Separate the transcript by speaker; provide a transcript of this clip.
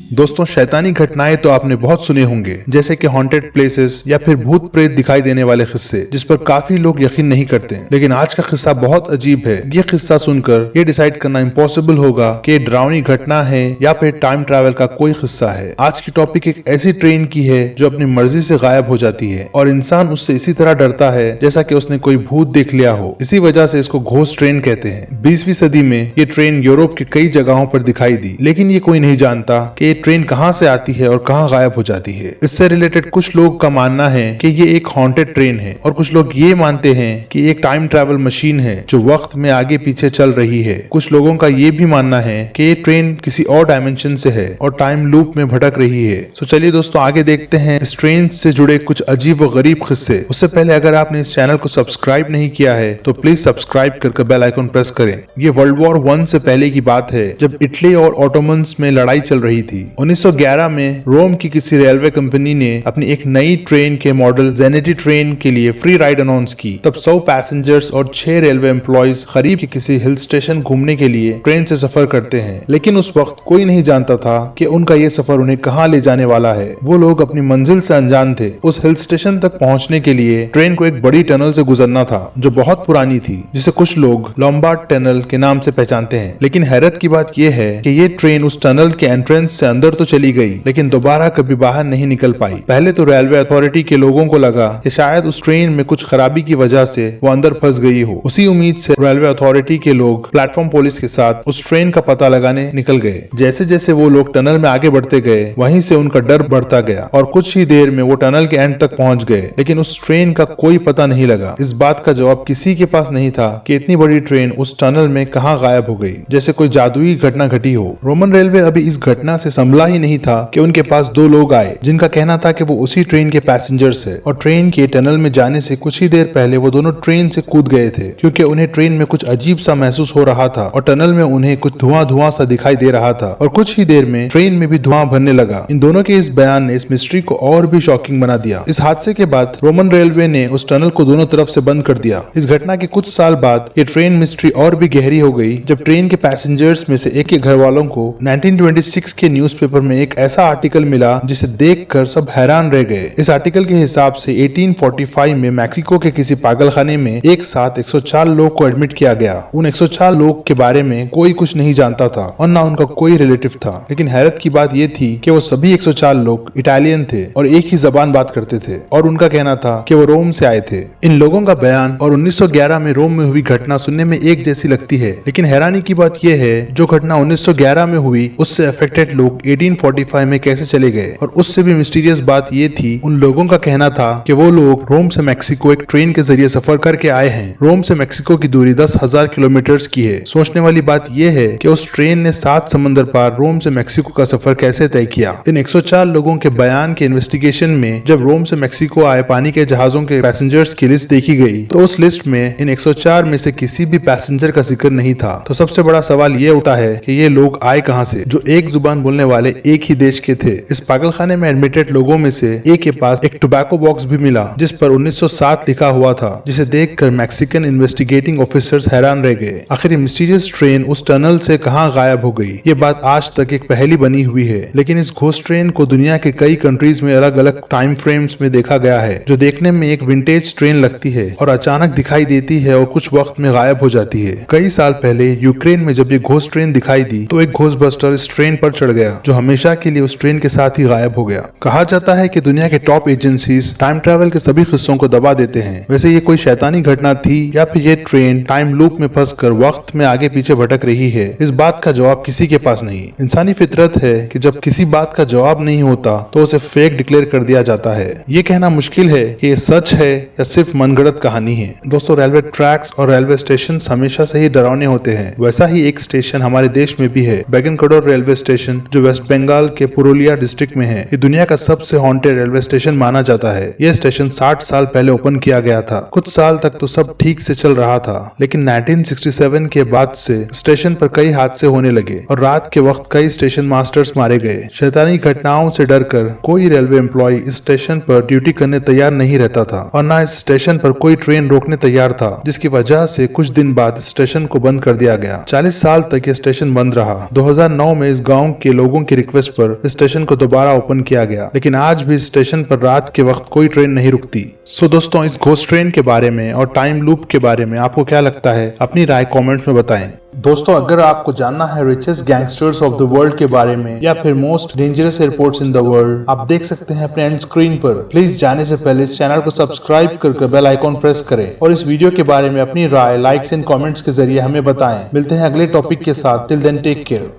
Speaker 1: दोस्तों, शैतानी घटनाएं तो आपने बहुत सुने होंगे, जैसे कि हॉन्टेड प्लेसेस या फिर भूत प्रेत दिखाई देने वाले किस्से, जिस पर काफी लोग यकीन नहीं करते। लेकिन आज का किस्सा बहुत अजीब है। ये किस्सा सुनकर ये डिसाइड करना इम्पॉसिबल होगा कि ये डरावनी घटना है या फिर टाइम ट्रैवल का कोई किस्सा है। आज की टॉपिक एक ऐसी ट्रेन की है जो अपनी मर्जी से गायब हो जाती है और इंसान उससे इसी तरह डरता है जैसा कि उसने कोई भूत देख लिया हो। इसी वजह से इसको घोस्ट ट्रेन कहते हैं। 20वीं सदी में ये ट्रेन यूरोप के कई जगहों पर दिखाई दी, लेकिन ये कोई नहीं जानता कि ट्रेन कहां से आती है और कहां गायब हो जाती है। इससे रिलेटेड कुछ लोग का मानना है कि ये एक हॉन्टेड ट्रेन है और कुछ लोग ये मानते हैं कि एक टाइम ट्रैवल मशीन है जो वक्त में आगे पीछे चल रही है। कुछ लोगों का ये भी मानना है कि ये ट्रेन किसी और डायमेंशन से है और टाइम लूप में भटक रही है। तो चलिए दोस्तों, आगे देखते हैं इस ट्रेन से जुड़े कुछ अजीब व गरीब किस्से। उससे पहले अगर आपने इस चैनल को सब्सक्राइब नहीं किया है तो प्लीज सब्सक्राइब करके बेल आइकन प्रेस करें। ये वर्ल्ड वॉर 1 से पहले की बात है, जब इटली और ऑटोमन्स में लड़ाई चल रही थी। 1911 में रोम की किसी रेलवे कंपनी ने अपनी एक नई ट्रेन के मॉडल जेनेटी ट्रेन के लिए फ्री राइड अनाउंस की। तब 100 पैसेंजर्स और 6 रेलवे एम्प्लॉयज करीब के किसी हिल स्टेशन घूमने के लिए ट्रेन से सफर करते हैं। लेकिन उस वक्त कोई नहीं जानता था कि उनका ये सफर उन्हें कहां ले जाने वाला है। वो लोग अपनी मंजिल से अनजान थे। उस हिल स्टेशन तक पहुंचने के लिए ट्रेन को एक बड़ी टनल से गुजरना था जो बहुत पुरानी थी, जिसे कुछ लोग लॉम्बार्ड टनल के नाम से पहचानते हैं। लेकिन हैरत की बात यह है कि ये ट्रेन उस टनल के एंट्रेंस से अंदर तो चली गई, लेकिन दोबारा कभी बाहर नहीं निकल पाई। पहले तो रेलवे अथॉरिटी के लोगों को लगा कि शायद उस ट्रेन में कुछ खराबी की वजह से वो अंदर फंस गई हो। उसी उम्मीद से रेलवे अथॉरिटी के लोग प्लेटफॉर्म पुलिस के साथ उस ट्रेन का पता लगाने निकल गए। जैसे जैसे वो लोग टनल में आगे बढ़ते गए, वहीं से उनका डर बढ़ता गया और कुछ ही देर में वो टनल के एंड तक पहुंच गए, लेकिन उस ट्रेन का कोई पता नहीं लगा। इस बात का जवाब किसी के पास नहीं था कि इतनी बड़ी ट्रेन उस टनल में कहां गायब हो गई, जैसे कोई जादुई घटना घटी हो। रोमन रेलवे अभी इस घटना से संभला ही नहीं था कि उनके पास 2 लोग आए जिनका कहना था कि वो उसी ट्रेन के पैसेंजर्स है और ट्रेन के टनल में जाने से कुछ ही देर पहले वो दोनों ट्रेन से कूद गए थे, क्योंकि उन्हें ट्रेन में कुछ अजीब सा महसूस हो रहा था और टनल में उन्हें कुछ धुआं सा दिखाई दे रहा था और कुछ ही देर में ट्रेन में भी धुआं भरने लगा। इन दोनों के इस बयान ने इस मिस्ट्री को और भी शॉकिंग बना दिया। इस हादसे के बाद रोमन रेलवे ने उस टनल को दोनों तरफ से बंद कर दिया। इस घटना के कुछ साल बाद ये ट्रेन मिस्ट्री और भी गहरी हो गई, जब ट्रेन के पैसेंजर्स में से एक के घर वालों को 1926 के न्यूज़पेपर में एक ऐसा आर्टिकल मिला जिसे देखकर सब हैरान रह गए। इस आर्टिकल के हिसाब से 1845 में मैक्सिको के किसी पागलखाने में एक साथ 104 लोग को एडमिट किया गया। उन 104 लोग के बारे में कोई कुछ नहीं जानता था और ना उनका कोई रिलेटिव था। लेकिन हैरत की बात यह थी कि वो सभी 104 लोग इटालियन थे और एक ही जबान बात करते थे और उनका कहना था कि वो रोम से आए थे। इन लोगों का बयान और 1911 में रोम में हुई घटना सुनने में एक जैसी लगती है, लेकिन हैरानी की बात यह है जो घटना 1911 में हुई उससे अफेक्टेड लोग 1845 में कैसे चले गए। और उससे भी मिस्टीरियस बात ये थी, उन लोगों का कहना था कि वो लोग रोम से मैक्सिको एक ट्रेन के जरिए सफर करके आए हैं। रोम से मैक्सिको की दूरी 10,000 किलोमीटर की है। सोचने वाली बात यह है कि उस ट्रेन ने 7 समंदर पार रोम से मैक्सिको का सफर कैसे तय किया। इन 104 लोगों के बयान के इन्वेस्टिगेशन में जब रोम से मैक्सिको आए पानी के जहाजों के पैसेंजर्स की लिस्ट देखी गई तो उस लिस्ट में इन 104 में से किसी भी पैसेंजर का जिक्र नहीं था। तो सबसे बड़ा सवाल ये उठा है कि ये लोग आए कहां से, जो एक जुबान बोलने वाले एक ही देश के थे। इस पागलखाने में एडमिटेड लोगों में से एक के पास एक टोबैको बॉक्स भी मिला जिस पर 1907 लिखा हुआ था, जिसे देखकर मैक्सिकन इन्वेस्टिगेटिंग ऑफिसर्स हैरान रह गए। आखिर ये मिस्टीरियस ट्रेन उस टनल से कहां गायब हो गई, ये बात आज तक एक पहेली बनी हुई है। लेकिन इस घोस्ट ट्रेन को दुनिया के कई कंट्रीज में अलग अलग टाइम फ्रेम्स में देखा गया है, जो देखने में एक विंटेज ट्रेन लगती है और अचानक दिखाई देती है और कुछ वक्त में गायब हो जाती है। कई साल पहले यूक्रेन में जब ये घोस्ट ट्रेन दिखाई दी तो एक घोस्टबस्टर इस ट्रेन पर चढ़ गया जो हमेशा के लिए उस ट्रेन के साथ ही गायब हो गया। कहा जाता है कि दुनिया के टॉप एजेंसीज टाइम ट्रैवल के सभी किस्सों को दबा देते हैं। वैसे ये कोई शैतानी घटना थी या फिर ये ट्रेन टाइम लूप में फंसकर वक्त में आगे पीछे भटक रही है, इस बात का जवाब किसी के पास नहीं। इंसानी फितरत है कि जब किसी बात का जवाब नहीं होता तो उसे फेक डिक्लेयर कर दिया जाता है। ये कहना मुश्किल है कि ये सच है या सिर्फ मनगढ़ंत कहानी है। दोस्तों, रेलवे ट्रैक्स और रेलवे स्टेशन हमेशा से ही डरावने होते हैं। वैसा ही एक स्टेशन हमारे देश में भी है, बैगनकडोर रेलवे स्टेशन, जो वेस्ट बंगाल के पुरुलिया डिस्ट्रिक्ट में है। ये दुनिया का सबसे हॉन्टेड रेलवे स्टेशन माना जाता है। यह स्टेशन 60 साल पहले ओपन किया गया था। कुछ साल तक तो सब ठीक से चल रहा था, लेकिन 1967 के बाद से स्टेशन पर कई हादसे होने लगे और रात के वक्त कई स्टेशन मास्टर्स मारे गए। शैतानी घटनाओं से डरकर कोई रेलवे एम्प्लॉय इस स्टेशन पर ड्यूटी करने तैयार नहीं रहता था और न इस स्टेशन पर कोई ट्रेन रोकने तैयार था, जिसकी वजह से कुछ दिन बाद स्टेशन को बंद कर दिया गया। 40 साल तक ये स्टेशन बंद रहा। 2009 में इस गांव के लोगों लोगों की रिक्वेस्ट पर स्टेशन को दोबारा ओपन किया गया, लेकिन आज भी स्टेशन पर रात के वक्त कोई ट्रेन नहीं रुकती। सो दोस्तों, इस घोस्ट ट्रेन के बारे में और टाइम लूप के बारे में आपको क्या लगता है, अपनी राय कमेंट्स में बताएं। दोस्तों, अगर आपको जानना है richest gangsters of the world के बारे में या फिर most dangerous airports in the world, आप देख सकते हैं अपने एंड स्क्रीन पर। प्लीज जाने से पहले इस चैनल को सब्सक्राइब करके बेल आइकॉन प्रेस करें और इस वीडियो के बारे में अपनी राय लाइक्स एंड कमेंट्स के जरिए हमें बताएं। मिलते हैं अगले टॉपिक के साथ। Till then take care.